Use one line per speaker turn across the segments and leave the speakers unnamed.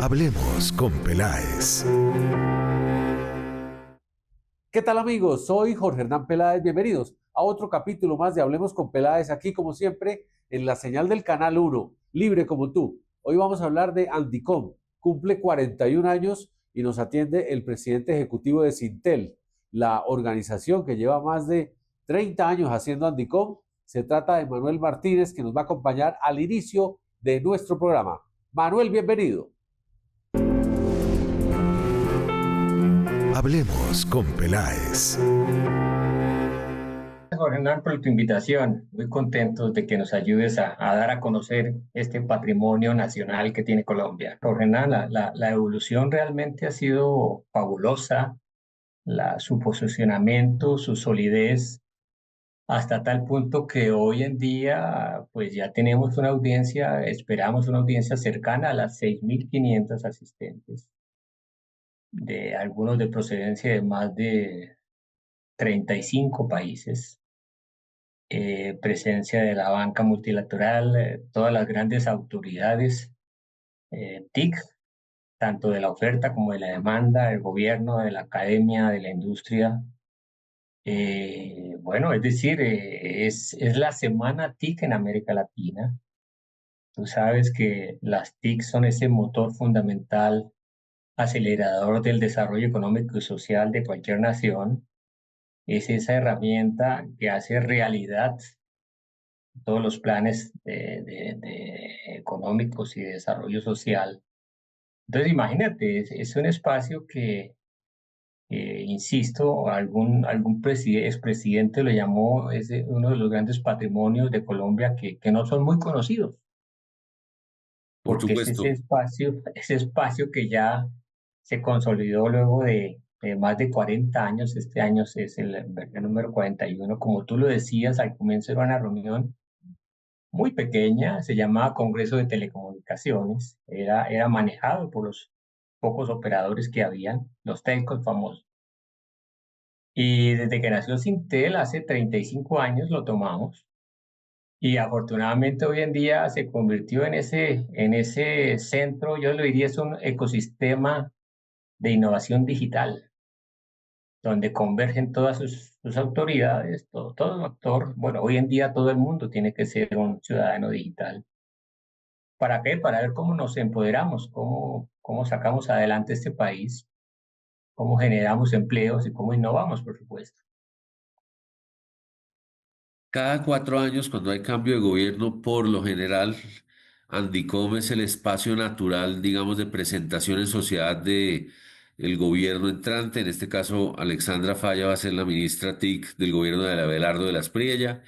Hablemos con Peláez.
¿Qué tal amigos? Soy Jorge Hernán Peláez. Bienvenidos a otro capítulo más de Hablemos con Peláez, aquí como siempre en la señal del Canal 1, libre como tú. Hoy vamos a hablar de Andicom. Cumple 41 años y nos atiende el presidente ejecutivo de Sintel, la organización que lleva más de 30 años haciendo Andicom. Se trata de Manuel Martínez, que nos va a acompañar al inicio de nuestro programa. Manuel, bienvenido.
Hablemos con Peláez.
Jorge Hernán, por tu invitación. Muy contentos de que nos ayudes a dar a conocer este patrimonio nacional que tiene Colombia. Jorge Hernán, la evolución realmente ha sido fabulosa, su posicionamiento, su solidez, hasta tal punto que hoy en día pues ya tenemos una audiencia, esperamos una audiencia cercana a las 6.500 asistentes, de algunos de procedencia de más de 35 países. Presencia de la banca multilateral, todas las grandes autoridades, TIC, tanto de la oferta como de la demanda, el gobierno, de la academia, de la industria. Bueno, es decir, es la semana TIC en América Latina. Tú sabes que las TIC son ese motor fundamental, acelerador del desarrollo económico y social de cualquier nación. Es esa herramienta que hace realidad todos los planes de económicos y de desarrollo social. Entonces, imagínate, es un espacio que, insisto, algún expresidente lo llamó, es uno de los grandes patrimonios de Colombia que no son muy conocidos,
Por
porque es
supuesto.
ese espacio que ya se consolidó luego de más de 40 años. Este año es el número 41. Como tú lo decías, al comienzo era una reunión muy pequeña, se llamaba Congreso de Telecomunicaciones, era manejado por los pocos operadores que habían, los telcos famosos. Y desde que nació Sintel, hace 35 años lo tomamos, y afortunadamente hoy en día se convirtió en ese centro. Yo lo diría, es un ecosistema de innovación digital, donde convergen todas sus autoridades, todo actor. Bueno, hoy en día todo el mundo tiene que ser un ciudadano digital. ¿Para qué? Para ver cómo nos empoderamos, cómo sacamos adelante este país, cómo generamos empleos y cómo innovamos, por supuesto.
Cada 4 años, cuando hay cambio de gobierno, por lo general, Andicom es el espacio natural, digamos, de presentación en sociedad de el gobierno entrante. En este caso, Alexandra Falla va a ser la ministra TIC del gobierno de Abelardo de la Espriella.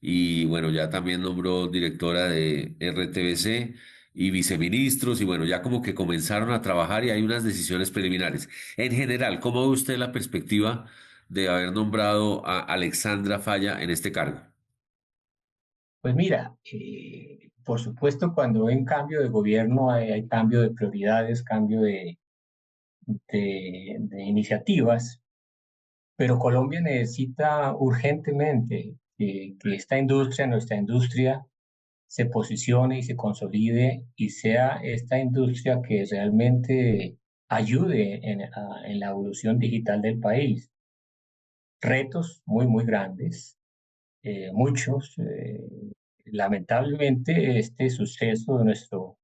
Y bueno, ya también nombró directora de RTBC y viceministros. Y bueno, ya como que comenzaron a trabajar y hay unas decisiones preliminares. En general, ¿cómo ve usted la perspectiva de haber nombrado a Alexandra Falla en este cargo?
Pues mira, por supuesto, cuando hay un cambio de gobierno hay cambio de prioridades, cambio de iniciativas, pero Colombia necesita urgentemente que esta industria, nuestra industria, se posicione y se consolide y sea esta industria que realmente ayude en la evolución digital del país. Retos muy, muy grandes, muchos. Lamentablemente, este suceso de nuestro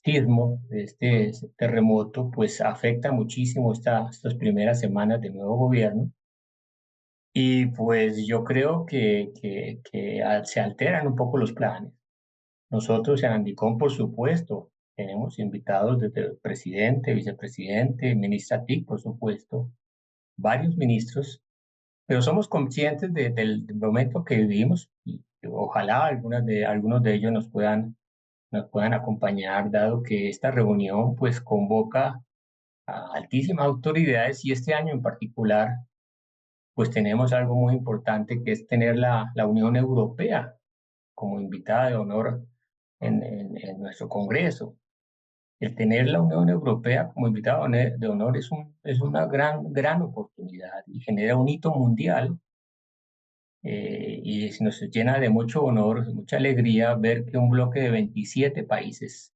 sismo, de este terremoto, pues afecta muchísimo estas primeras semanas del nuevo gobierno. Y pues yo creo que se alteran un poco los planes. Nosotros en Andicom, por supuesto, tenemos invitados desde el presidente, vicepresidente, ministra TIC, por supuesto, varios ministros, pero somos conscientes del momento que vivimos y ojalá algunos de ellos nos puedan acompañar, dado que esta reunión pues convoca a altísimas autoridades, y este año en particular pues tenemos algo muy importante, que es tener la Unión Europea como invitada de honor en nuestro Congreso. El tener la Unión Europea como invitada de honor es una gran oportunidad y genera un hito mundial, y nos llena de mucho honor, mucha alegría ver que un bloque de 27 países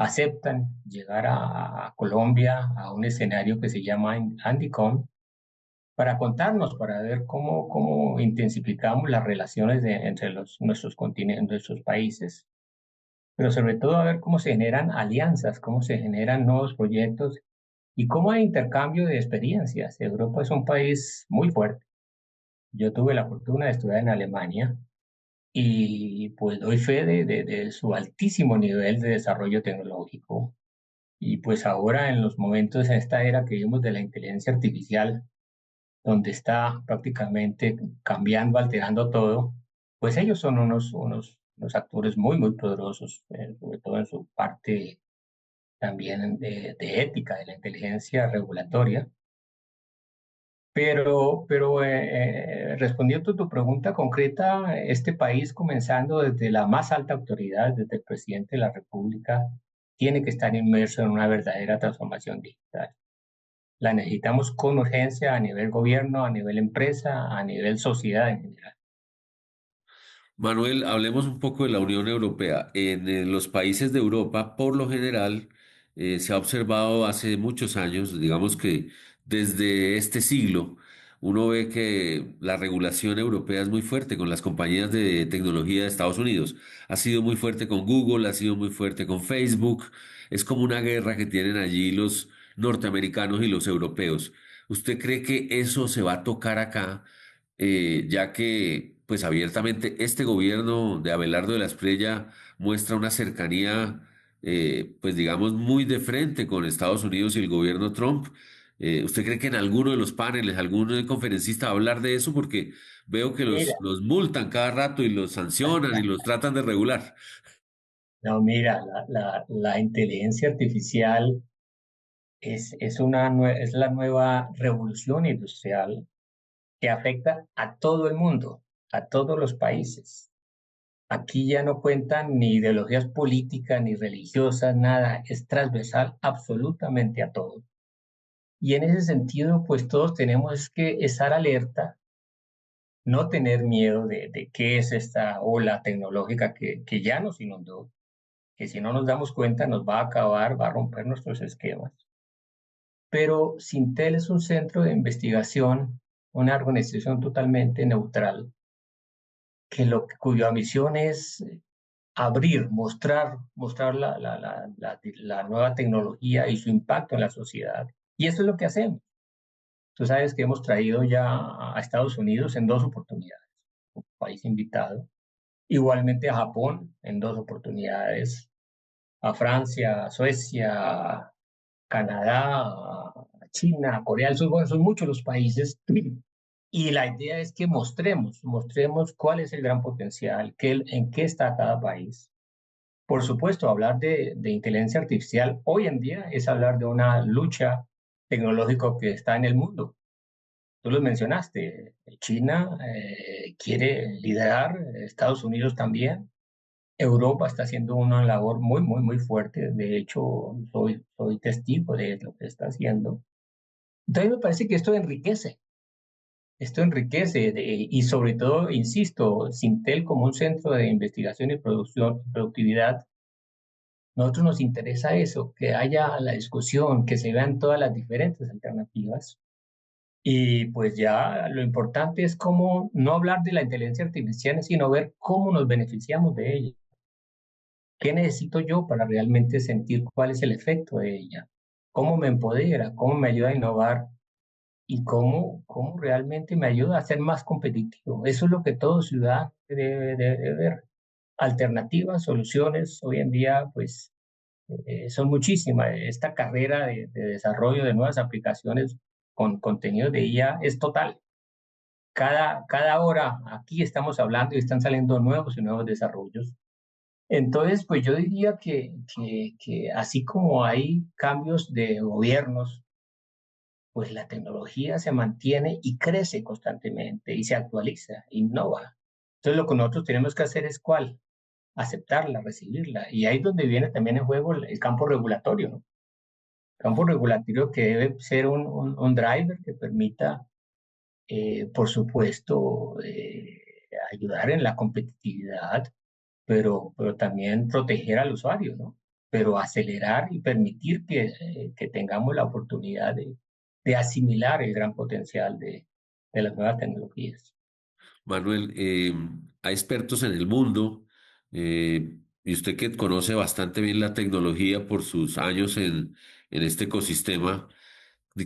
aceptan llegar a Colombia a un escenario que se llama Andicom para contarnos, para ver cómo intensificamos las relaciones entre nuestros continentes, nuestros países, pero sobre todo a ver cómo se generan alianzas, cómo se generan nuevos proyectos y cómo hay intercambio de experiencias. Europa es un país muy fuerte. Yo tuve la fortuna de estudiar en Alemania y pues doy fe de su altísimo nivel de desarrollo tecnológico. Y pues ahora en los momentos, en esta era que vivimos de la inteligencia artificial, donde está prácticamente cambiando, alterando todo, pues ellos son unos actores muy poderosos, sobre todo en su parte también de ética, de la inteligencia regulatoria. Pero respondiendo a tu pregunta concreta, este país, comenzando desde la más alta autoridad, desde el presidente de la República, tiene que estar inmerso en una verdadera transformación digital. La necesitamos con urgencia a nivel gobierno, a nivel empresa, a nivel sociedad en general.
Manuel, hablemos un poco de la Unión Europea. En los países de Europa, por lo general, se ha observado hace muchos años, digamos que desde este siglo, uno ve que la regulación europea es muy fuerte con las compañías de tecnología de Estados Unidos. Ha sido muy fuerte con Google, ha sido muy fuerte con Facebook. Es como una guerra que tienen allí los norteamericanos y los europeos. ¿Usted cree que eso se va a tocar acá? Ya que pues abiertamente este gobierno de Abelardo de la Espriella muestra una cercanía, pues digamos, muy de frente con Estados Unidos y el gobierno Trump. ¿Usted cree que en alguno de los paneles, algún conferencista va a hablar de eso? Porque veo que
Mira,
los multan cada rato y los sancionan y los tratan de regular.
no, mira, la inteligencia artificial es la nueva revolución industrial que afecta a todo el mundo, a todos los países. Aquí ya no cuentan ni ideologías políticas ni religiosas, nada, es transversal absolutamente a todo. Y en ese sentido, pues todos tenemos que estar alerta, no tener miedo de qué es esta ola tecnológica que ya nos inundó, que si no nos damos cuenta nos va a acabar, va a romper nuestros esquemas. Pero Sintel es un centro de investigación, una organización totalmente neutral, cuya misión es abrir, mostrar la nueva tecnología y su impacto en la sociedad. Y eso es lo que hacemos. Tú sabes que hemos traído ya a Estados Unidos en 2 oportunidades, un país invitado. Igualmente a Japón en 2 oportunidades, a Francia, a Suecia, Canadá, a China, a Corea del Sur. Bueno, son muchos los países. Y la idea es que mostremos cuál es el gran potencial, en qué está cada país. Por supuesto, hablar de inteligencia artificial hoy en día es hablar de una lucha tecnológica que está en el mundo. Tú lo mencionaste, China quiere liderar, Estados Unidos también, Europa está haciendo una labor muy fuerte, de hecho soy testigo de lo que está haciendo. Entonces me parece que esto enriquece y sobre todo, insisto, Sintel como un centro de investigación y producción, productividad. Nosotros nos interesa eso, que haya la discusión, que se vean todas las diferentes alternativas. Y pues ya lo importante es cómo no hablar de la inteligencia artificial, sino ver cómo nos beneficiamos de ella. ¿Qué necesito yo para realmente sentir cuál es el efecto de ella? ¿Cómo me empodera? ¿Cómo me ayuda a innovar? ¿Y cómo realmente me ayuda a ser más competitivo? Eso es lo que todo ciudadano debe ver. Alternativas, soluciones, hoy en día pues son muchísimas. Esta carrera de desarrollo de nuevas aplicaciones con contenido de IA es total. Cada hora aquí estamos hablando y están saliendo nuevos y nuevos desarrollos. Entonces, pues yo diría que así como hay cambios de gobiernos, pues la tecnología se mantiene y crece constantemente y se actualiza, innova. Entonces, lo que nosotros tenemos que hacer es ¿cuál? Aceptarla, recibirla. Y ahí es donde viene también en juego el campo regulatorio, ¿no? Campo regulatorio que debe ser un driver que permita, por supuesto, ayudar en la competitividad, pero también proteger al usuario, ¿no? pero acelerar y permitir que tengamos la oportunidad de asimilar el gran potencial de las nuevas tecnologías.
Manuel, hay expertos en el mundo, y usted que conoce bastante bien la tecnología por sus años en este ecosistema,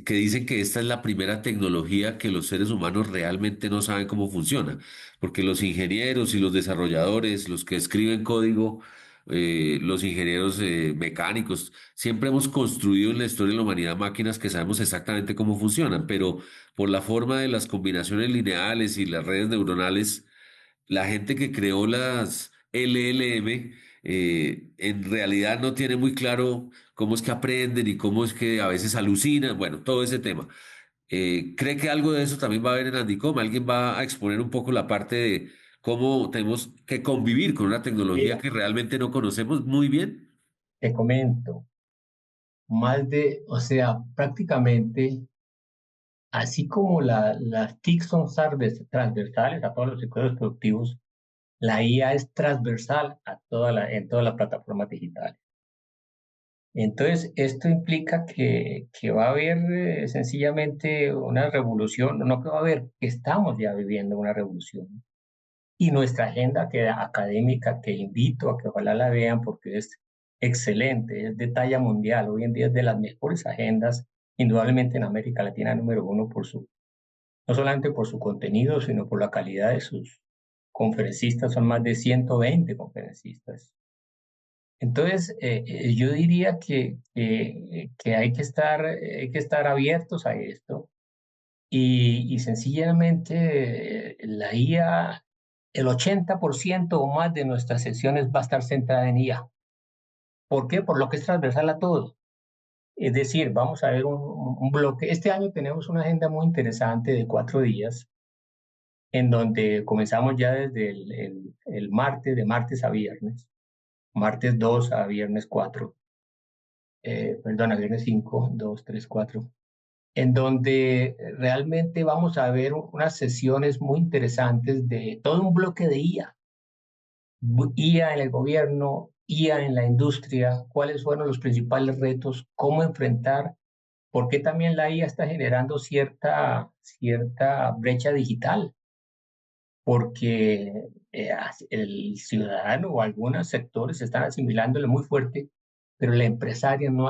que dicen que esta es la primera tecnología que los seres humanos realmente no saben cómo funciona, porque los ingenieros y los desarrolladores, los que escriben código, los ingenieros mecánicos, siempre hemos construido en la historia de la humanidad máquinas que sabemos exactamente cómo funcionan, pero por la forma de las combinaciones lineales y las redes neuronales, la gente que creó las LLM en realidad no tiene muy claro cómo es que aprenden y cómo es que a veces alucinan, bueno, todo ese tema. ¿Cree que algo de eso también va a haber en Andicom? ¿Alguien va a exponer un poco la parte de cómo tenemos que convivir con una tecnología
Mira,
que realmente no conocemos muy bien?
te comento, o sea, prácticamente, así como las TIC son transversales a todos los sectores productivos, la IA es transversal en todas las plataformas digitales. Entonces, esto implica que va a haber sencillamente una revolución, no que va a haber, que estamos ya viviendo una revolución. Y nuestra agenda académica, que invito a que ojalá la vean porque es excelente, es de talla mundial. Hoy en día es de las mejores agendas, indudablemente en América Latina, número uno no solamente por su contenido, sino por la calidad de sus conferencistas. Son más de 120 conferencistas. Entonces, yo diría que hay que estar abiertos a esto y sencillamente la IA, el 80% o más de nuestras sesiones va a estar centrada en IA. ¿Por qué? Por lo que es transversal a todo. Es decir, vamos a ver un bloque. Este año tenemos una agenda muy interesante de 4 días, en donde comenzamos ya desde el martes, de martes a viernes, martes 2 a viernes 4, perdón, a viernes 5, 2, 3, 4, en donde realmente vamos a ver unas sesiones muy interesantes de todo un bloque de IA. IA en el gobierno, IA en la industria, cuáles fueron los principales retos, cómo enfrentar, por qué también la IA está generando cierta brecha digital, porque el ciudadano o algunos sectores están asimilándole muy fuerte, pero el empresario no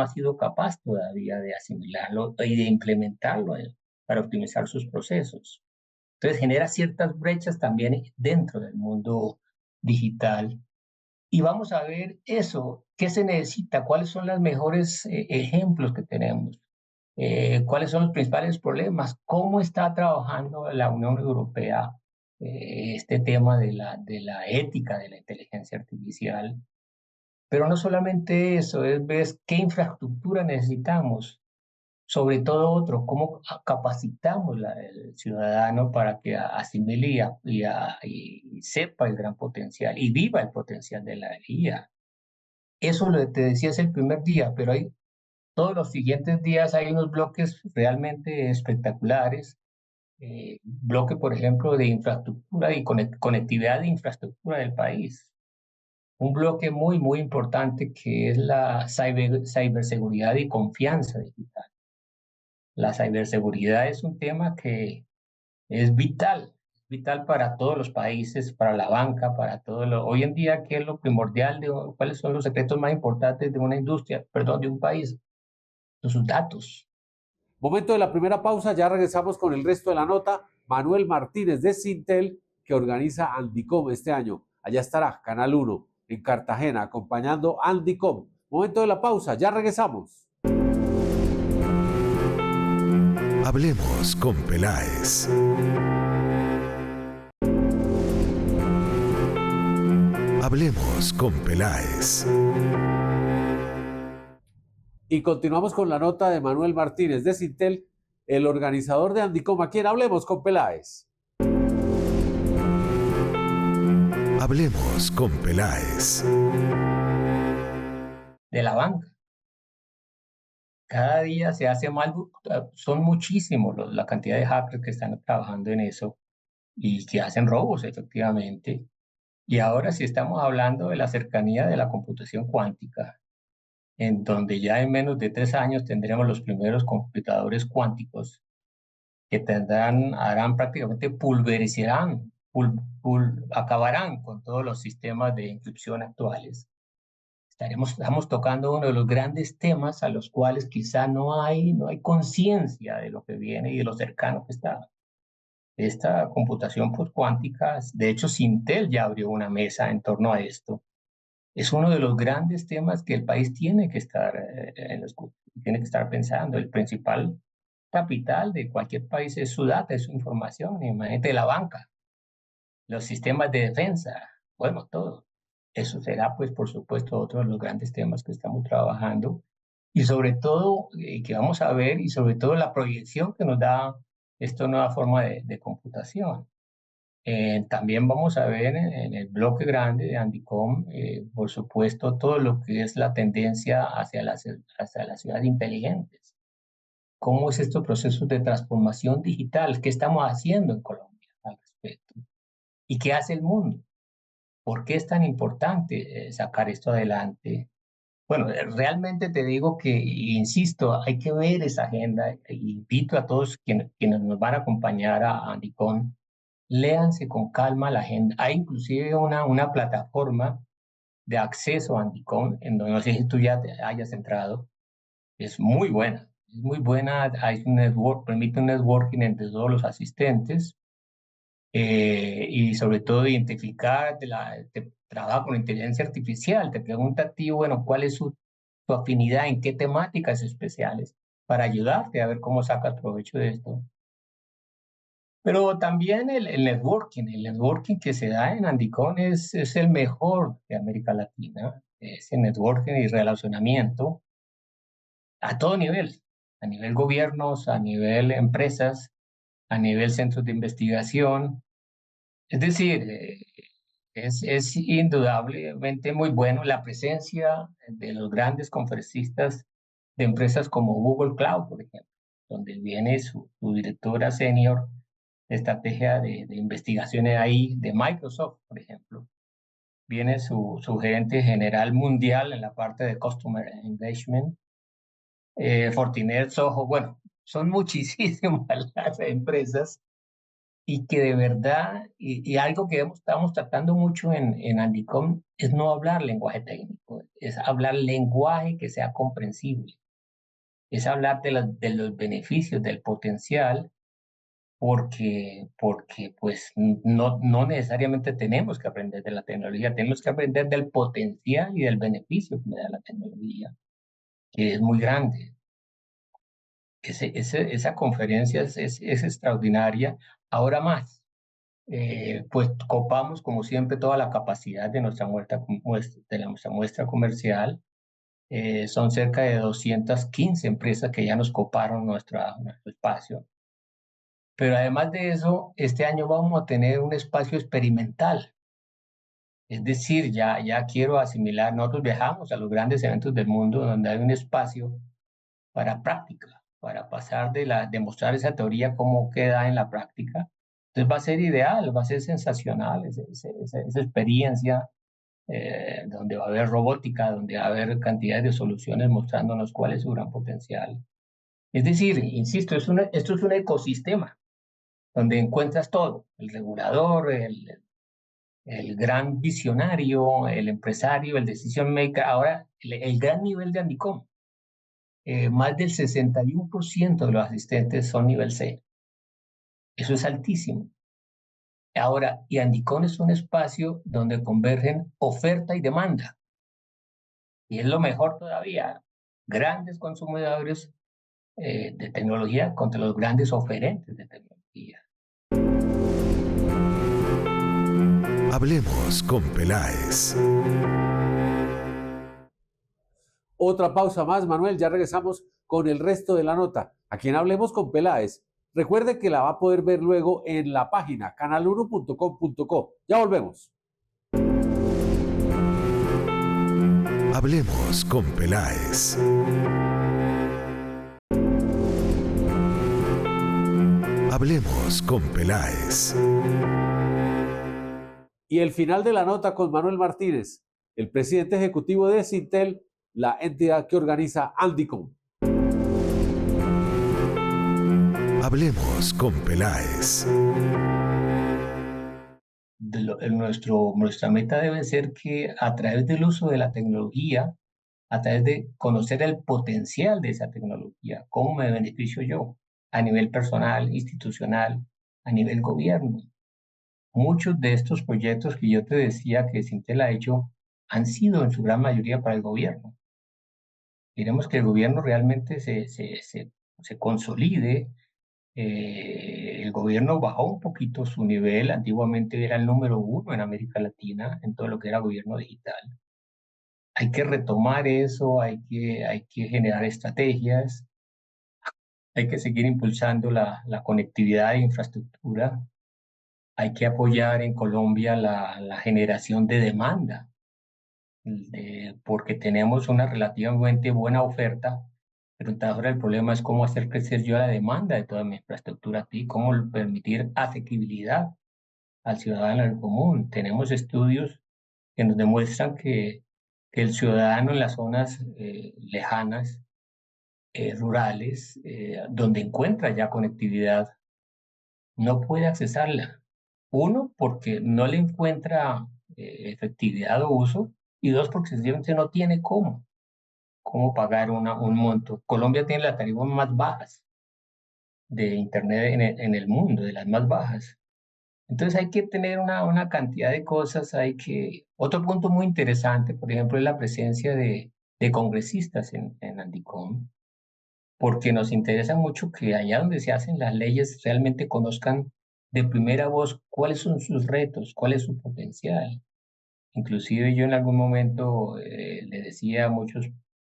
ha sido capaz todavía de asimilarlo y de implementarlo para optimizar sus procesos. Entonces genera ciertas brechas también dentro del mundo digital. Y vamos a ver eso, qué se necesita, cuáles son los mejores ejemplos que tenemos, cuáles son los principales problemas, cómo está trabajando la Unión Europea este tema de la ética de la inteligencia artificial. Pero no solamente eso, es ver qué infraestructura necesitamos, sobre todo otro, cómo capacitamos el ciudadano para que asimile y sepa el gran potencial y viva el potencial de la IA. Eso te decía es el primer día, pero hay todos los siguientes días hay unos bloques realmente espectaculares. Bloque, por ejemplo, de infraestructura y conectividad de infraestructura del país. Un bloque muy, muy importante que es la ciberseguridad y confianza digital. La ciberseguridad es un tema que es vital para todos los países, para la banca, para todo lo... Hoy en día, ¿qué es lo primordial? ¿Cuáles son los secretos más importantes de una industria, perdón, de un país? Sus datos.
Momento de la primera pausa, ya regresamos con el resto de la nota. Manuel Martínez de Sintel, que organiza Andicom este año. Allá estará Canal 1 en Cartagena, acompañando Andicom. Momento de la pausa, ya regresamos.
Hablemos con Peláez. Hablemos con Peláez.
Y continuamos con la nota de Manuel Martínez de Sintel, el organizador de Andicom. ¿A quién hablemos con Peláez?
Hablemos con Peláez.
De la banca. Cada día se hace mal, son muchísimos la cantidad de hackers que están trabajando en eso y que hacen robos efectivamente. Y ahora sí estamos hablando de la cercanía de la computación cuántica, en donde ya en menos de 3 años tendremos los primeros computadores cuánticos que harán prácticamente acabarán con todos los sistemas de encripción actuales. Estamos tocando uno de los grandes temas a los cuales quizá no hay conciencia de lo que viene y de lo cercano que está. Esta computación cuántica, de hecho, Sintel ya abrió una mesa en torno a esto. Es uno de los grandes temas que el país tiene que estar pensando. El principal capital de cualquier país es su data, es su información. Imagínate la banca, los sistemas de defensa, bueno, todo. Eso será, pues, por supuesto, otro de los grandes temas que estamos trabajando y sobre todo que vamos a ver y sobre todo la proyección que nos da esta nueva forma de computación. También vamos a ver en el bloque grande de Andicom, por supuesto, todo lo que es la tendencia hacia las ciudades inteligentes. ¿Cómo es estos procesos de transformación digital? ¿Qué estamos haciendo en Colombia al respecto? ¿Y qué hace el mundo? ¿Por qué es tan importante sacar esto adelante? Bueno, realmente te digo que, insisto, hay que ver esa agenda. Invito a todos quienes nos van a acompañar a Andicom, léanse con calma la agenda. Hay inclusive una plataforma de acceso a Andicom, en donde no sé si tú ya hayas entrado. Es muy buena, hay permite un networking entre todos los asistentes y sobre todo identificar, trabaja con inteligencia artificial, te pregunta a ti, bueno, cuál es tu afinidad, en qué temáticas especiales, para ayudarte a ver cómo sacas provecho de esto. Pero también el networking que se da en Andicom es el mejor de América Latina, ese networking y relacionamiento a todo nivel, a nivel gobiernos, a nivel empresas, a nivel centros de investigación. Es decir, es indudablemente muy bueno la presencia de los grandes conferencistas de empresas como Google Cloud, por ejemplo, donde viene su directora senior de estrategia de investigaciones ahí, de Microsoft, por ejemplo. Viene su gerente general mundial en la parte de Customer Engagement, Fortinet, Soho, bueno, son muchísimas las empresas y que de verdad, y algo que estamos tratando mucho en Andicom es no hablar lenguaje técnico, es hablar lenguaje que sea comprensible, es hablar de los beneficios, del potencial, porque pues no necesariamente tenemos que aprender de la tecnología, tenemos que aprender del potencial y del beneficio que me da la tecnología, que es muy grande. Esa conferencia es extraordinaria. Ahora más, pues copamos como siempre toda la capacidad de nuestra muestra comercial. Son cerca de 215 empresas que ya nos coparon nuestro espacio. Pero además de eso, este año vamos a tener un espacio experimental. Es decir, ya quiero asimilar, nosotros viajamos a los grandes eventos del mundo donde hay un espacio para práctica, para pasar de mostrar esa teoría cómo queda en la práctica. Entonces va a ser ideal, va a ser sensacional esa experiencia donde va a haber robótica, donde va a haber cantidad de soluciones mostrándonos cuál es su gran potencial. Es decir, insisto, esto es un ecosistema donde encuentras todo, el regulador, el gran visionario, el empresario, el decision maker. Ahora, el gran nivel de Andicom. Más del 61% de los asistentes son nivel C. Eso es altísimo. Ahora, y Andicom es un espacio donde convergen oferta y demanda. Y es lo mejor todavía. Grandes consumidores de tecnología contra los grandes oferentes de tecnología.
Hablemos con Peláez.
Otra pausa más, Manuel, ya regresamos con el resto de la nota. Aquí en Hablemos con Peláez. Recuerde que la va a poder ver luego en la página canal1.com.co. Ya volvemos.
Hablemos con Peláez. Hablemos con Peláez.
Y el final de la nota con Manuel Martínez, el presidente ejecutivo de Sintel, la entidad que organiza Andicom.
Hablemos con Peláez.
Nuestra meta debe ser que a través del uso de la tecnología, a través de conocer el potencial de esa tecnología, cómo me beneficio yo a nivel personal, institucional, a nivel gobierno. Muchos de estos proyectos que yo te decía que Sintel ha hecho han sido en su gran mayoría para el gobierno. Queremos que el gobierno realmente se consolide. El gobierno bajó un poquito su nivel, antiguamente era el número 1 en América Latina en todo lo que era gobierno digital. Hay que retomar eso, hay que generar estrategias, hay que seguir impulsando la conectividad e infraestructura, hay que apoyar en Colombia la generación de demanda, porque tenemos una relativamente buena oferta, pero entonces ahora el problema es cómo hacer crecer yo la demanda de toda mi infraestructura aquí, cómo permitir asequibilidad al ciudadano del común. Tenemos estudios que nos demuestran que el ciudadano en las zonas lejanas, rurales, donde encuentra ya conectividad, no puede accesarla. Uno, porque no le encuentra efectividad o uso, y dos, porque sencillamente no tiene cómo pagar un monto. Colombia tiene las tarifas más bajas de Internet en el mundo, de las más bajas. Entonces hay que tener una cantidad de cosas, Otro punto muy interesante, por ejemplo, es la presencia de congresistas en Andicom, porque nos interesa mucho que allá donde se hacen las leyes realmente conozcan de primera voz cuáles son sus retos, cuál es su potencial. Inclusive yo en algún momento le decía a muchos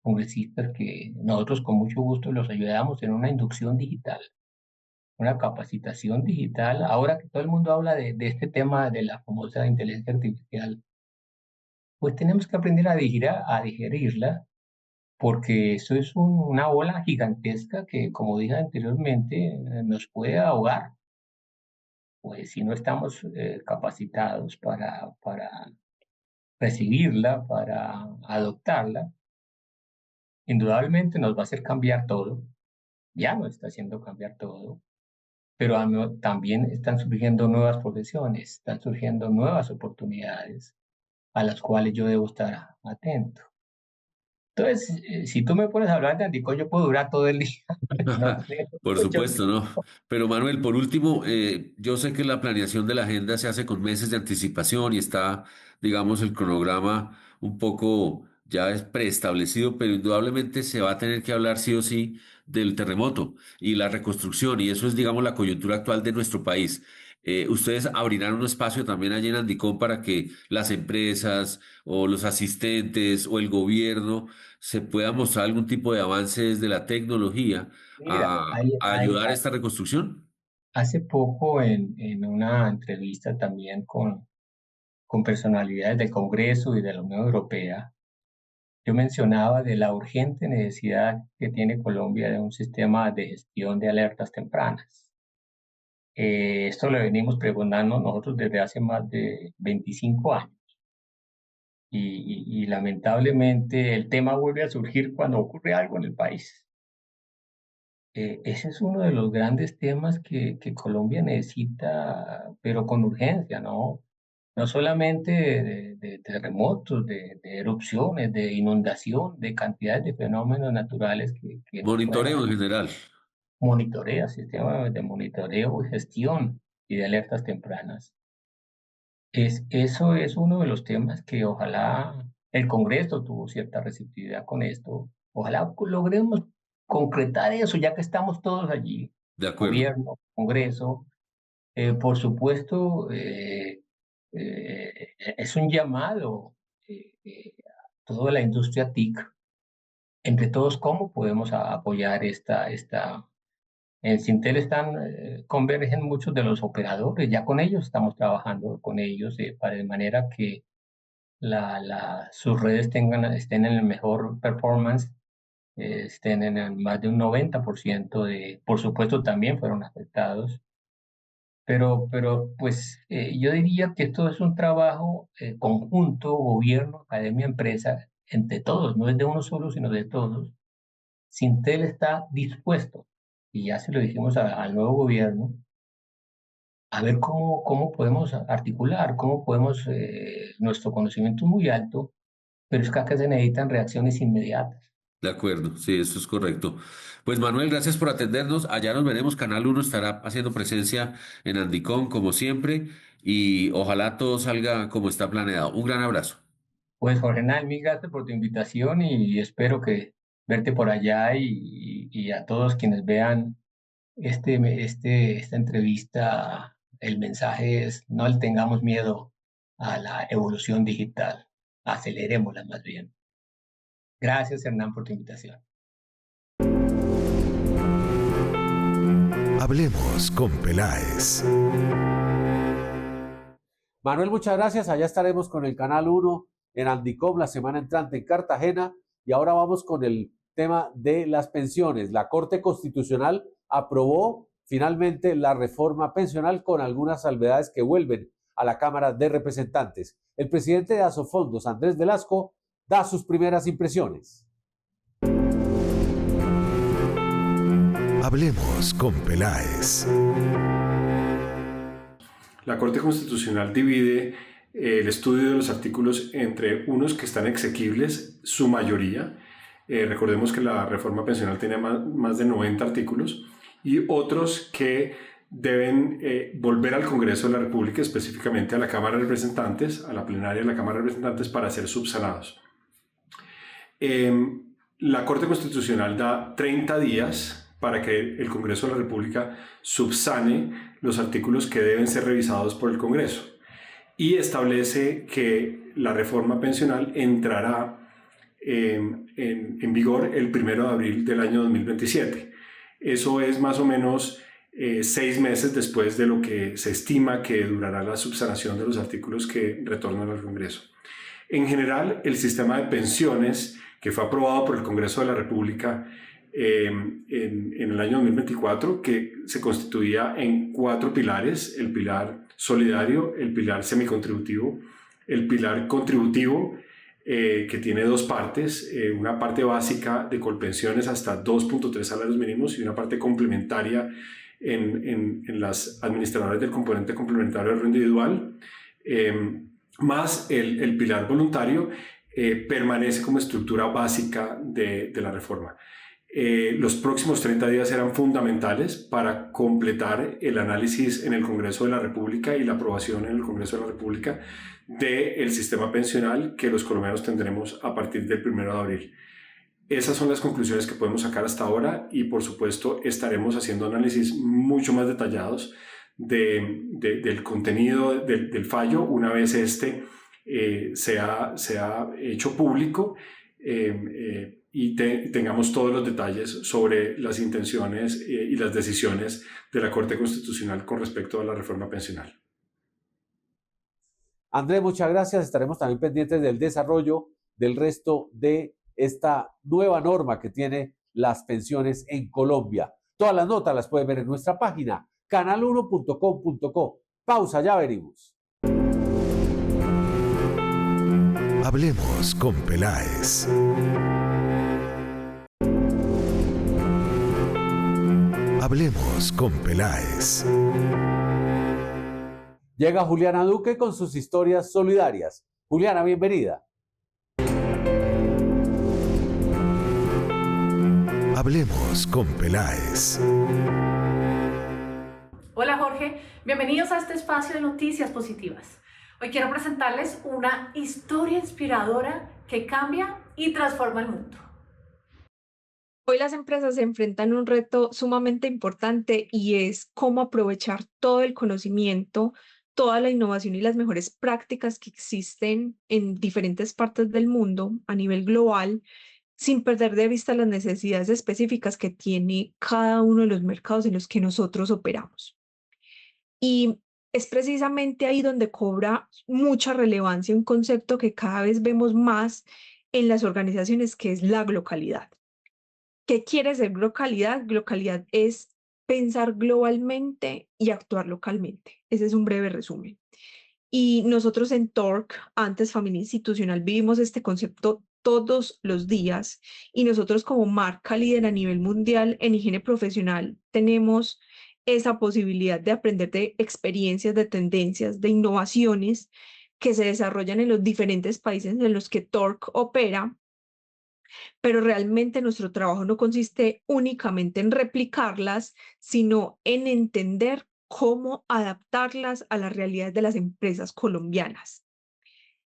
congresistas que nosotros con mucho gusto los ayudamos en una inducción digital, una capacitación digital. Ahora que todo el mundo habla de este tema de la famosa inteligencia artificial, pues tenemos que aprender a digerirla, porque eso es una ola gigantesca que, como dije anteriormente, nos puede ahogar, pues si no estamos capacitados para recibirla, para adoptarla. Indudablemente nos va a hacer cambiar todo, ya nos está haciendo cambiar todo, pero también están surgiendo nuevas profesiones, están surgiendo nuevas oportunidades a las cuales yo debo estar atento. Entonces, si tú me pones a hablar de Andico, yo puedo durar todo el día. No sé,
Por
mucho
supuesto, ¿no?
tiempo.
Pero Manuel, por último, yo sé que la planeación de la agenda se hace con meses de anticipación y está, digamos, el cronograma un poco ya es preestablecido, pero indudablemente se va a tener que hablar sí o sí del terremoto y la reconstrucción, y eso es, digamos, la coyuntura actual de nuestro país. ¿Ustedes abrirán un espacio también allí en Andicón para que las empresas o los asistentes o el gobierno se pueda mostrar algún tipo de avances de la tecnología
Mira,
a ayudar a esta reconstrucción?
hace poco en una entrevista también con personalidades del Congreso y de la Unión Europea, yo mencionaba de la urgente necesidad que tiene Colombia de un sistema de gestión de alertas tempranas. Esto lo venimos preguntando nosotros desde hace más de 25 años y lamentablemente el tema vuelve a surgir cuando ocurre algo en el país. Ese es uno de los grandes temas que Colombia necesita, pero con urgencia, ¿no? No solamente de terremotos, de erupciones, de inundación, de cantidades de fenómenos naturales que nos pueden
Monitoreo en
afectar.
general.
Monitorea, sistema de monitoreo y gestión y de alertas tempranas. Eso es uno de los temas que ojalá el Congreso tuvo cierta receptividad con esto. Ojalá logremos concretar eso, ya que estamos todos allí,
De acuerdo.
gobierno, Congreso. Por supuesto, es un llamado a toda la industria TIC, entre todos, cómo podemos apoyar esta. En Sintel convergen muchos de los operadores, ya con ellos estamos trabajando con ellos para de manera que sus redes estén en el mejor performance, estén en más de un 90% por supuesto también fueron afectados pero pues yo diría que esto es un trabajo conjunto, gobierno, academia, empresa, entre todos, no es de uno solo, sino de todos. Sintel está dispuesto, y ya se lo dijimos al nuevo gobierno, a ver cómo podemos articular, cómo podemos, nuestro conocimiento es muy alto, pero es que acá se necesitan reacciones inmediatas.
De acuerdo, sí, eso es correcto. Pues Manuel, gracias por atendernos. Allá nos veremos. Canal Uno estará haciendo presencia en Andicom, como siempre, y ojalá todo salga como está planeado. Un gran abrazo.
Pues Jorge Nal, mil gracias por tu invitación y espero que verte por allá y a todos quienes vean esta entrevista, el mensaje es no le tengamos miedo a la evolución digital, acelerémosla más bien. Gracias, Hernán, por tu invitación.
Hablemos con Peláez.
Manuel, muchas gracias. Allá estaremos con el Canal 1 en Andicom la semana entrante en Cartagena. Y ahora vamos con el tema de las pensiones. La Corte Constitucional aprobó finalmente la reforma pensional con algunas salvedades que vuelven a la Cámara de Representantes. El presidente de Asofondos, Andrés Velasco, da sus primeras impresiones.
Hablemos con Peláez.
La Corte Constitucional divide el estudio de los artículos entre unos que están exequibles, su mayoría. Recordemos que la reforma pensional tiene más de 90 artículos, y otros que deben volver al Congreso de la República, específicamente a la Cámara de Representantes, a la plenaria de la Cámara de Representantes, para ser subsanados. La Corte Constitucional da 30 días para que el Congreso de la República subsane los artículos que deben ser revisados por el Congreso, y establece que la reforma pensional entrará en vigor el 1 de abril del año 2027. Eso es más o menos 6 meses después de lo que se estima que durará la subsanación de los artículos que retornan al Congreso. En general, el sistema de pensiones que fue aprobado por el Congreso de la República en el año 2024, que se constituía en 4 pilares: el pilar solidario, el pilar semicontributivo, el pilar contributivo, que tiene 2 partes, una parte básica de colpensiones hasta 2.3 salarios mínimos y una parte complementaria en las administradoras del componente complementario de renta individual, más el pilar voluntario, permanece como estructura básica de la reforma. Los próximos 30 días serán fundamentales para completar el análisis en el Congreso de la República y la aprobación en el Congreso de la República del sistema pensional que los colombianos tendremos a partir del 1 de abril. Esas son las conclusiones que podemos sacar hasta ahora, y por supuesto estaremos haciendo análisis mucho más detallados del contenido del fallo una vez sea hecho público, y tengamos todos los detalles sobre las intenciones y las decisiones de la Corte Constitucional con respecto a la reforma pensional.
Andrés, muchas gracias. Estaremos también pendientes del desarrollo del resto de esta nueva norma que tiene las pensiones en Colombia. Todas las notas las pueden ver en nuestra página canal1.com.co. Pausa, ya venimos.
Hablemos con Peláez. Hablemos con Peláez.
Llega Juliana Duque con sus historias solidarias. Juliana, bienvenida.
Hablemos con Peláez.
Hola Jorge, bienvenidos a este espacio de noticias positivas. Hoy quiero presentarles una historia inspiradora que cambia y transforma el mundo.
Hoy las empresas se enfrentan a un reto sumamente importante, y es cómo aprovechar todo el conocimiento, toda la innovación y las mejores prácticas que existen en diferentes partes del mundo a nivel global, sin perder de vista las necesidades específicas que tiene cada uno de los mercados en los que nosotros operamos. Y es precisamente ahí donde cobra mucha relevancia un concepto que cada vez vemos más en las organizaciones, que es la glocalidad. ¿Qué quiere decir glocalidad? Glocalidad es pensar globalmente y actuar localmente. Ese es un breve resumen. Y nosotros en Torque, antes Familia Institucional, vivimos este concepto todos los días y nosotros como marca líder a nivel mundial en higiene profesional tenemos esa posibilidad de aprender de experiencias, de tendencias, de innovaciones que se desarrollan en los diferentes países en los que Torque opera, pero realmente nuestro trabajo no consiste únicamente en replicarlas, sino en entender cómo adaptarlas a las realidades de las empresas colombianas.